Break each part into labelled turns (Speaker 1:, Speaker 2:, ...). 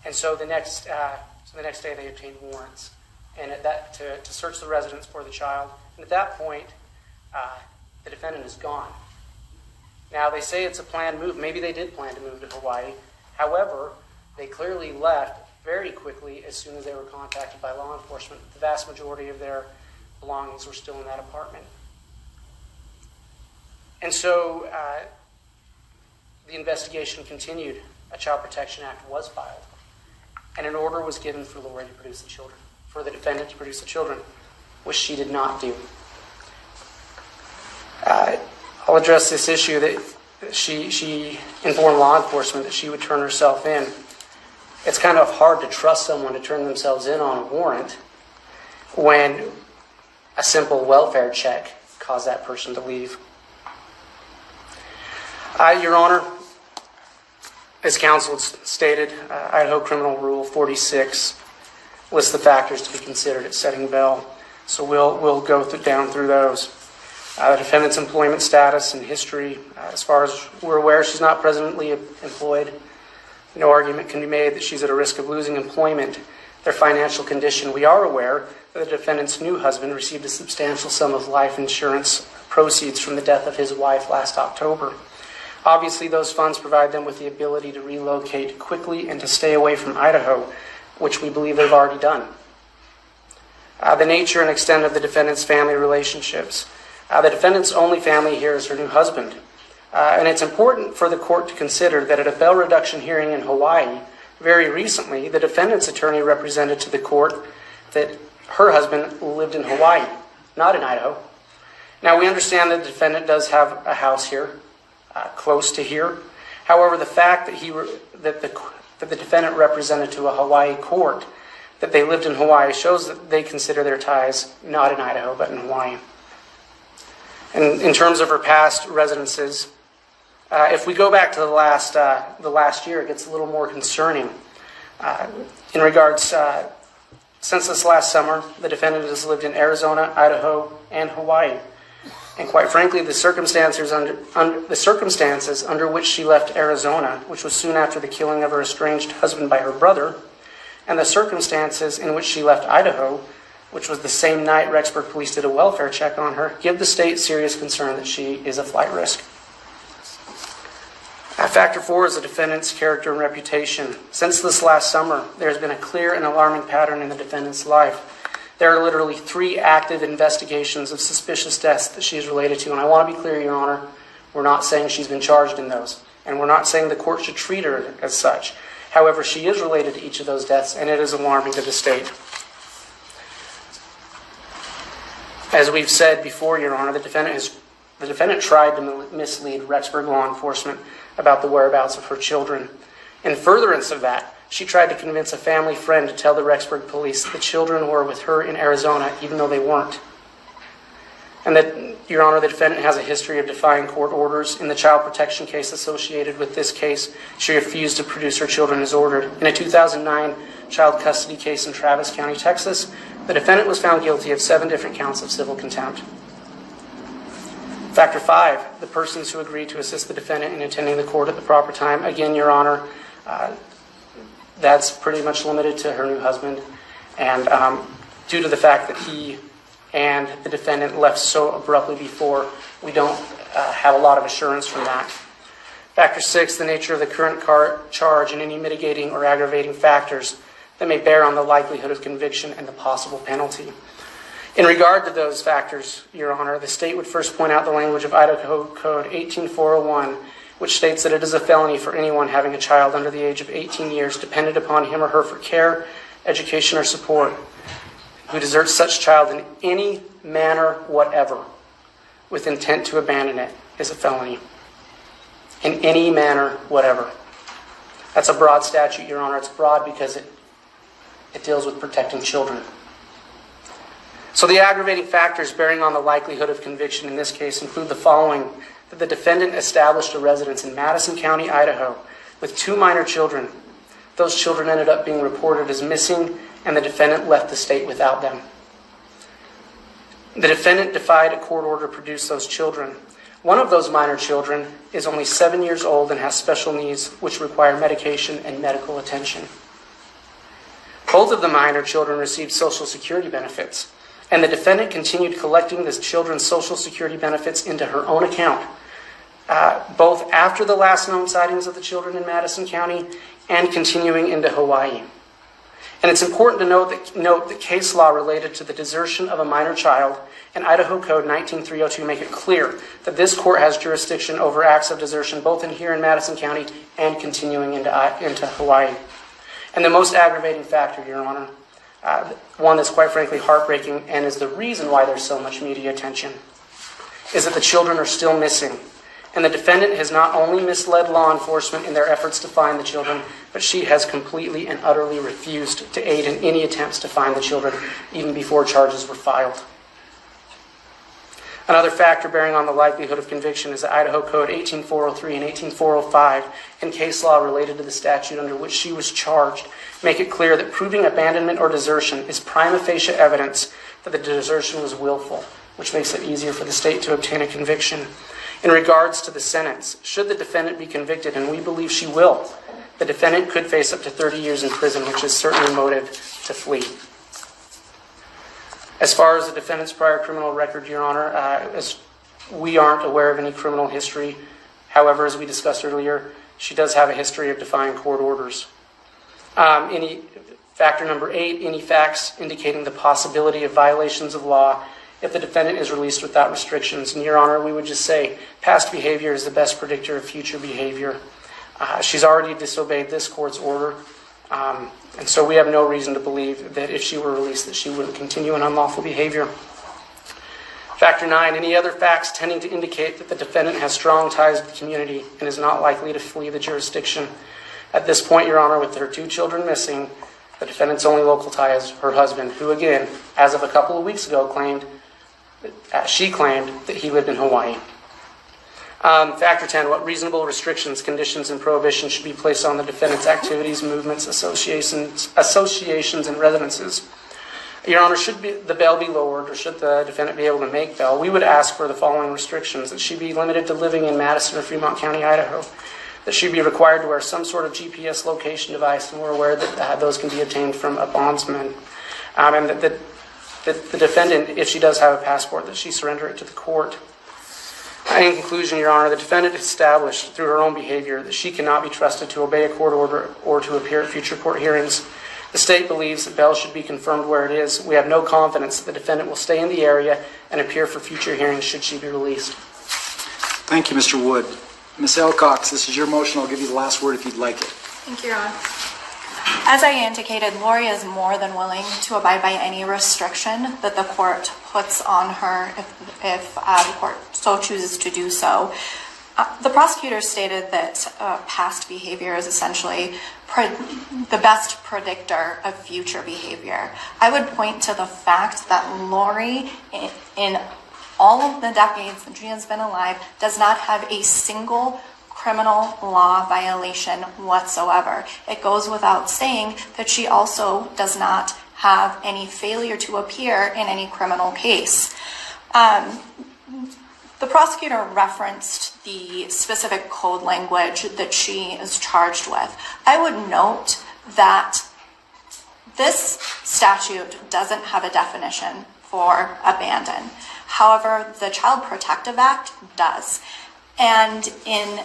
Speaker 1: And so the next day they obtained warrants and to search the residence for the child. And at that point, the defendant is gone. Now, they say it's a planned move. Maybe they did plan to move to Hawaii. However, they clearly left very quickly as soon as they were contacted by law enforcement. The vast majority of their belongings were still in that apartment. And so the investigation continued. A Child Protection Act was filed, and an order was given for Lori to produce the children, for the defendant to produce the children, which she did not do. I'll address this issue that she informed law enforcement that she would turn herself in. It's kind of hard to trust someone to turn themselves in on a warrant when a simple welfare check caused that person to leave. Your Honor, as counsel stated, Idaho Criminal Rule 46 lists the factors to be considered at setting bail. So we'll go down through those. The defendant's employment status and history. As far as we're aware, she's not presently employed. No argument can be made that she's at a risk of losing employment. Their financial condition. We are aware that the defendant's new husband received a substantial sum of life insurance proceeds from the death of his wife last October. Obviously, those funds provide them with the ability to relocate quickly and to stay away from Idaho, which we believe they've already done. The nature and extent of the defendant's family relationships. The defendant's only family here is her new husband. And it's important for the court to consider that at a bail reduction hearing in Hawaii, very recently, the defendant's attorney represented to the court that her husband lived in Hawaii, not in Idaho. Now, we understand that the defendant does have a house here, close to here. However, the fact that the defendant represented to a Hawaii court that they lived in Hawaii shows that they consider their ties not in Idaho but in Hawaii. And in terms of her past residences, if we go back to the last year, it gets a little more concerning. In regards, since this last summer, the defendant has lived in Arizona, Idaho, and Hawaii. And quite frankly, the circumstances under which she left Arizona, which was soon after the killing of her estranged husband by her brother, and the circumstances in which she left Idaho, which was the same night Rexburg police did a welfare check on her, give the state serious concern that she is a flight risk. Factor 4 is the defendant's character and reputation. Since this last summer, there has been a clear and alarming pattern in the defendant's life. There are literally 3 active investigations of suspicious deaths that she is related to. And I want to be clear, Your Honor, we're not saying she's been charged in those. And we're not saying the court should treat her as such. However, she is related to each of those deaths, and it is alarming to the state. As we've said before, Your Honor, the defendant tried to mislead Rexburg law enforcement about the whereabouts of her children. In furtherance of that, she tried to convince a family friend to tell the Rexburg police that the children were with her in Arizona, even though they weren't. And that, Your Honor, the defendant has a history of defying court orders. In the child protection case associated with this case, she refused to produce her children as ordered. In a 2009 child custody case in Travis County, Texas, the defendant was found guilty of 7 different counts of civil contempt. Factor 5, the persons who agreed to assist the defendant in attending the court at the proper time. Again, Your Honor, that's pretty much limited to her new husband. And due to the fact that he and the defendant left so abruptly before, we don't have a lot of assurance from that. Factor 6, the nature of the current charge and any mitigating or aggravating factors that may bear on the likelihood of conviction and the possible penalty. In regard to those factors, Your Honor, the state would first point out the language of Idaho Code 18401, which states that it is a felony for anyone having a child under the age of 18 years dependent upon him or her for care, education, or support, who deserts such child in any manner whatever with intent to abandon it is a felony. In any manner whatever. That's a broad statute, Your Honor. It's broad because it deals with protecting children. So the aggravating factors bearing on the likelihood of conviction in this case include the following: that the defendant established a residence in Madison County, Idaho, with 2 minor children. Those children ended up being reported as missing, and the defendant left the state without them. The defendant defied a court order to produce those children. One of those minor children is only 7 years old and has special needs which require medication and medical attention. Both of the minor children received Social Security benefits, and the defendant continued collecting the children's Social Security benefits into her own account, both after the last known sightings of the children in Madison County and continuing into Hawaii. And it's important to note that case law related to the desertion of a minor child and Idaho Code 19302 make it clear that this court has jurisdiction over acts of desertion both here in Madison County and continuing into Hawaii. And the most aggravating factor, Your Honor, one that's quite frankly heartbreaking and is the reason why there's so much media attention, is that the children are still missing. And the defendant has not only misled law enforcement in their efforts to find the children, but she has completely and utterly refused to aid in any attempts to find the children, even before charges were filed. Another factor bearing on the likelihood of conviction is the Idaho Code 18403 and 18405 and case law related to the statute under which she was charged make it clear that proving abandonment or desertion is prima facie evidence that the desertion was willful, which makes it easier for the state to obtain a conviction. In regards to the sentence, should the defendant be convicted, and we believe she will, the defendant could face up to 30 years in prison, which is certainly motive to flee. As far as the defendant's prior criminal record, Your Honor, as we aren't aware of any criminal history. However, as we discussed earlier, she does have a history of defying court orders. Factor number 8, any facts indicating the possibility of violations of law if the defendant is released without restrictions. And Your Honor, we would just say past behavior is the best predictor of future behavior. She's already disobeyed this court's order, and so we have no reason to believe that if she were released that she wouldn't continue in unlawful behavior. Factor 9, any other facts tending to indicate that the defendant has strong ties to the community and is not likely to flee the jurisdiction. At this point, Your Honor, with her 2 children missing, the defendant's only local tie is her husband, who again, as of a couple of weeks ago, she claimed that he lived in Hawaii. Factor 10, what reasonable restrictions, conditions, and prohibitions should be placed on the defendant's activities, movements, associations, and residences. Your Honor, should the bail be lowered, or should the defendant be able to make bail, we would ask for the following restrictions: that she be limited to living in Madison or Fremont County, Idaho, that she be required to wear some sort of GPS location device, and we're aware that those can be obtained from a bondsman, and that the defendant, if she does have a passport, that she surrender it to the court. In conclusion, Your Honor, the defendant established through her own behavior that she cannot be trusted to obey a court order or to appear at future court hearings. The state believes that bail should be confirmed where it is. We have no confidence that the defendant will stay in the area and appear for future hearings should she be released.
Speaker 2: Thank you, Mr. Wood. Ms. Elcox, this is your motion. I'll give you the last word if you'd like it.
Speaker 3: Thank you, Your Honor. As I indicated, Lori is more than willing to abide by any restriction that the court puts on her if the court so chooses to do so. The prosecutor stated that past behavior is essentially the best predictor of future behavior. I would point to the fact that Lori, in all of the decades that she has been alive, does not have a single criminal law violation whatsoever. It goes without saying that she also does not have any failure to appear in any criminal case. The prosecutor referenced the specific code language that she is charged with. I would note that this statute doesn't have a definition for abandon. However, the Child Protective Act does. And in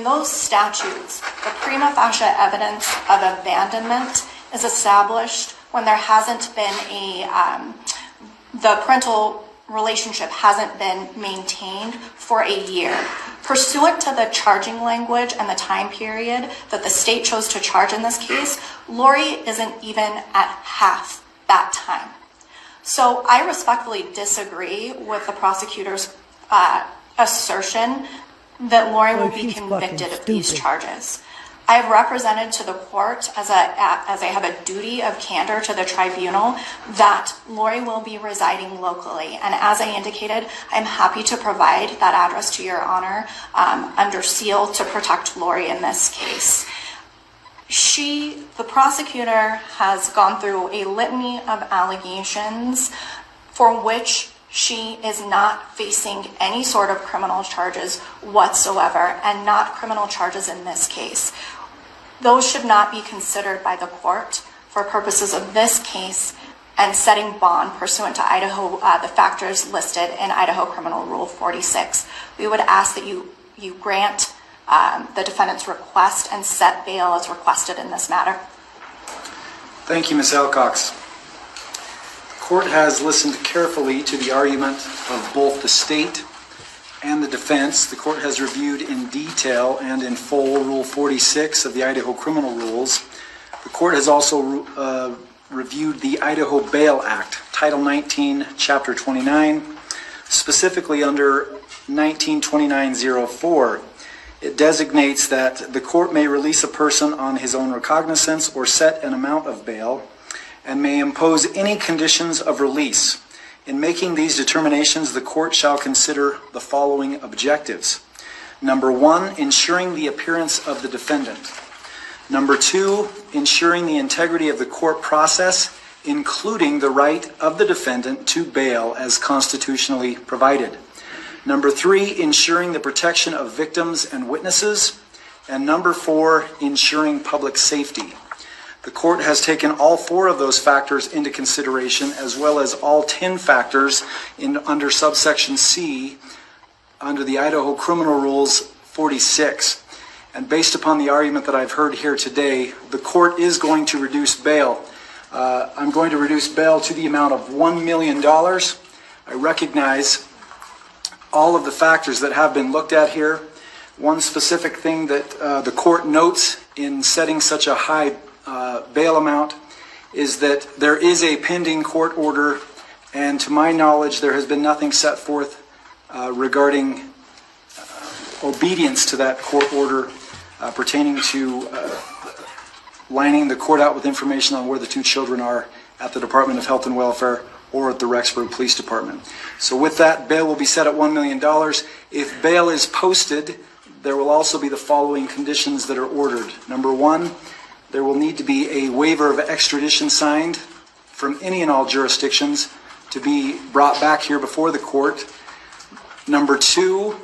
Speaker 3: those statutes, the prima facie evidence of abandonment is established when there hasn't been the parental relationship hasn't been maintained for a year. Pursuant to the charging language and the time period that the state chose to charge in this case, Lori isn't even at half that time. So I respectfully disagree with the prosecutor's assertion that Lori will be convicted of these charges. I have represented to the court, as I have a duty of candor to the tribunal, that Lori will be residing locally. And as I indicated, I'm happy to provide that address to Your Honor under seal to protect Lori in this case. The prosecutor has gone through a litany of allegations for which she is not facing any sort of criminal charges whatsoever, and not criminal charges in this case. those should not be considered by the court for purposes of this case and setting bond pursuant to Idaho, the factors listed in Idaho Criminal Rule 46. We would ask that you grant the defendant's request and set bail as requested in this matter.
Speaker 2: Thank you, Ms. Alcox. The court has listened carefully to the argument of both the state and the defense. The court has reviewed in detail and in full Rule 46 of the Idaho Criminal Rules. The court has also reviewed the Idaho Bail Act, Title 19, Chapter 29, specifically under 1929-04. It designates that the court may release a person on his own recognizance or set an amount of bail and may impose any conditions of release. In making these determinations, the court shall consider the following objectives. Number one, ensuring the appearance of the defendant. Number two, ensuring the integrity of the court process, including the right of the defendant to bail as constitutionally provided. Number three, ensuring the protection of victims and witnesses. And number four, ensuring public safety. The court has taken all four of those factors into consideration, as well as all 10 factors under subsection C under the Idaho Criminal Rules 46. And based upon the argument that I've heard here today, the court is going to reduce bail. I'm going to reduce bail to the amount of $1 million. I recognize all of the factors that have been looked at here. One specific thing that the court notes in setting such a high bail amount is that there is a pending court order, and to my knowledge there has been nothing set forth regarding obedience to that court order pertaining to lining the court out with information on where the two children are at the Department of Health and Welfare or at the Rexburg Police Department. So with that, bail will be set at $1 million. If bail is posted, there will also be the following conditions that are ordered. Number one, there will need to be a waiver of extradition signed from any and all jurisdictions to be brought back here before the court. Number two,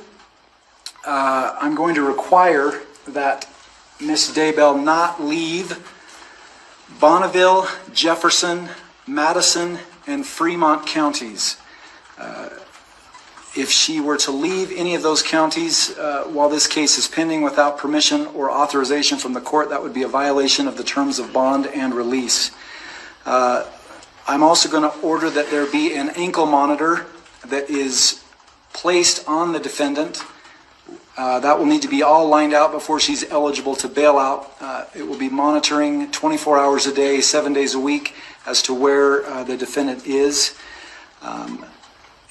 Speaker 2: I'm going to require that Ms. Daybell not leave Bonneville, Jefferson, Madison, and Fremont counties. If she were to leave any of those counties while this case is pending without permission or authorization from the court, that would be a violation of the terms of bond and release. I'm also going to order that there be an ankle monitor that is placed on the defendant. That will need to be all lined out before she's eligible to bail out. It will be monitoring 24 hours a day, 7 days a week as to where the defendant is.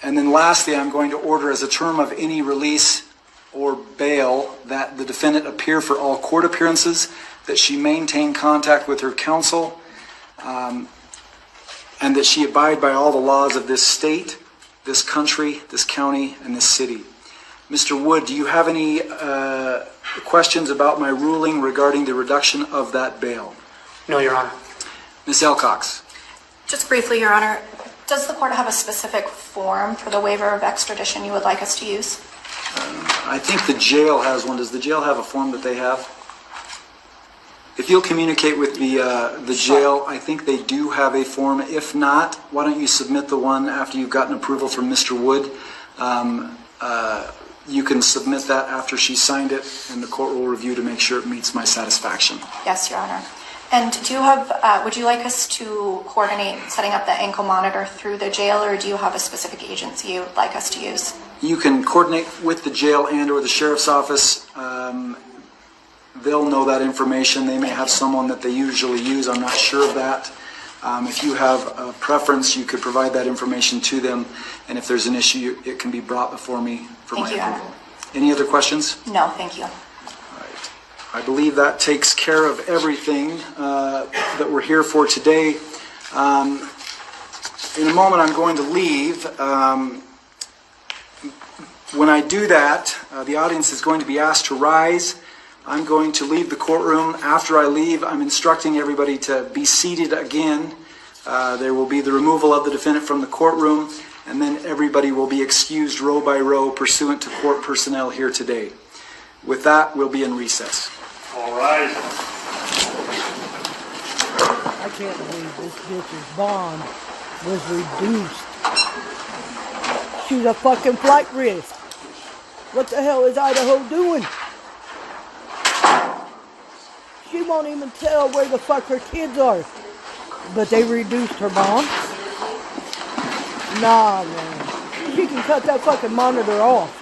Speaker 2: And then lastly, I'm going to order as a term of any release or bail that the defendant appear for all court appearances, that she maintain contact with her counsel, and that she abide by all the laws of this state, this country, this county, and this city. Mr. Wood, do you have any questions about my ruling regarding the reduction of that bail?
Speaker 1: No, Your Honor.
Speaker 2: Ms. Alcox.
Speaker 3: Just briefly, Your Honor, does the court have a specific form for the waiver of extradition you would like us to use?
Speaker 2: I think the jail has one. Does the jail have a form that they have? If you'll communicate with the jail, I think they do have a form. If not, why don't you submit the one after you've gotten approval from Mr. Wood? You can submit that after she signed it, and the court will review to make sure it meets my satisfaction.
Speaker 3: Yes, Your Honor. And do you have, would you like us to coordinate setting up the ankle monitor through the jail, or do you have a specific agency you would like us to use? You
Speaker 2: can coordinate with the jail and or the sheriff's office. They'll know that information. They may have someone that they usually use. I'm not sure of that. If you have a preference, you could provide that information to them. And if there's an issue, it can be brought before me for my approval. Any other questions?
Speaker 3: No, thank you.
Speaker 2: I believe that takes care of everything that we're here for today. In a moment, I'm going to leave. When I do that, the audience is going to be asked to rise. I'm going to leave the courtroom. After I leave, I'm instructing everybody to be seated again. There will be the removal of the defendant from the courtroom, and then everybody will be excused row by row pursuant to court personnel here today. With that, we'll be in recess.
Speaker 4: All right. can't believe this bitch's bond was reduced. She's a fucking flight risk. What the hell is Idaho doing? She won't even tell where the fuck her kids are. But they reduced her bond? Nah, man. She can cut that fucking monitor off.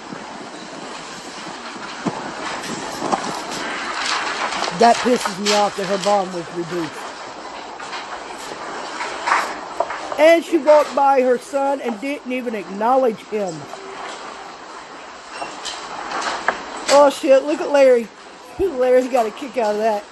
Speaker 4: That pisses me off that her bond was reduced. And she walked by her son and didn't even acknowledge him. Oh shit, look at Larry. Larry got a kick out of that.